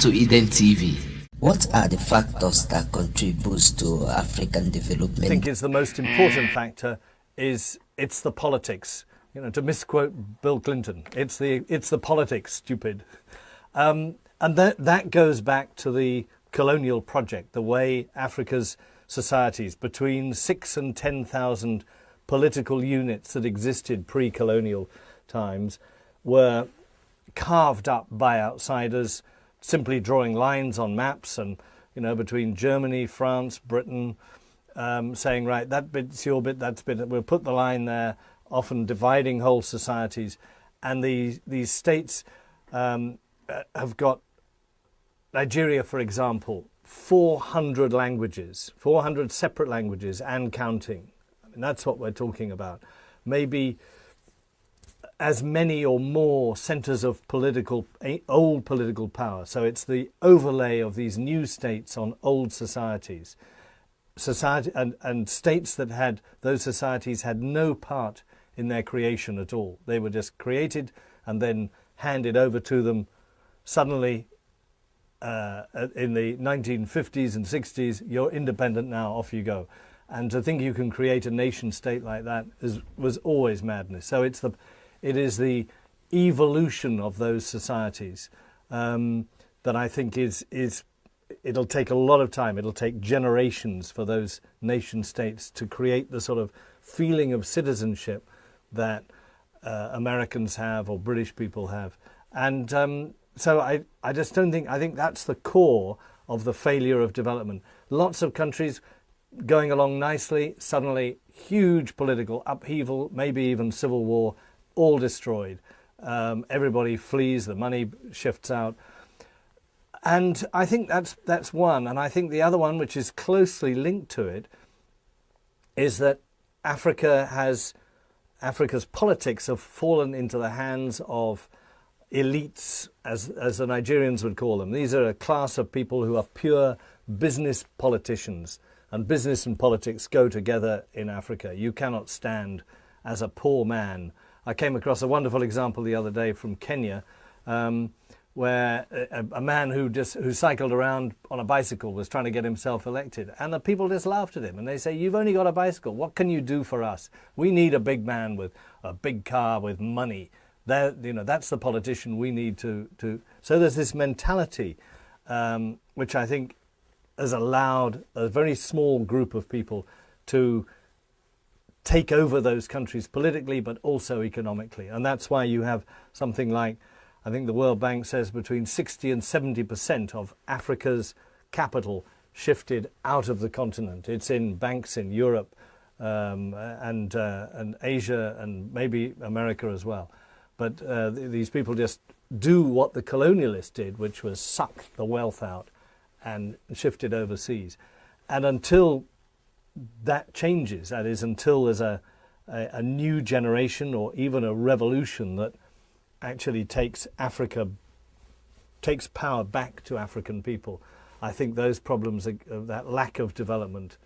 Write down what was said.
to Eden TV. What are the factors that contribute to African development? I think it's the most important factor it's the politics. You know, to misquote Bill Clinton, it's the politics, stupid. And that goes back to the colonial project, the way Africa's societies, between 6,000 and 10,000 political units that existed pre-colonial times, were carved up by outsiders, simply drawing lines on maps and, you know, between Germany, France, Britain, saying, right, that bit's your bit, that's bit, we'll put the line there, often dividing whole societies. And these states have got, Nigeria, for example, 400 languages, 400 separate languages and counting. I mean, that's what we're talking about. Maybe as many or more centers of old political power. So it's the overlay of these new states on old societies. And states that had, those societies had no part in their creation at all. They were just created and then handed over to them suddenly in the 1950s and 60s. You're independent now, off you go. And to think you can create a nation state like that was always madness. So it is the evolution of those societies that I think it'll take a lot of time. It'll take generations for those nation states to create the sort of feeling of citizenship that Americans have or British people have. And so I just don't think, I think that's the core of the failure of development. Lots of countries going along nicely, suddenly huge political upheaval, maybe even civil war, all destroyed. Everybody flees, the money shifts out. And I think that's one. And I think the other one, which is closely linked to it, is that Africa's politics have fallen into the hands of elites, as the Nigerians would call them. These are a class of people who are pure business politicians. And business and politics go together in Africa. You cannot stand as a poor man. I came across a wonderful example the other day from Kenya, where a man who cycled around on a bicycle was trying to get himself elected, and the people just laughed at him and they say, "You've only got a bicycle. What can you do for us? We need a big man with a big car with money. You know, that's the politician we need to." So there's this mentality, which I think has allowed a very small group of people to take over those countries politically, but also economically. And that's why you have something like, I think the World Bank says, between 60 and 70% of Africa's capital shifted out of the continent. It's in banks in Europe and Asia and maybe America as well. But these people just do what the colonialists did, which was suck the wealth out and shift it overseas. And until that changes, that is, until there's a new generation or even a revolution that actually takes power back to African people, I think those problems, that lack of development,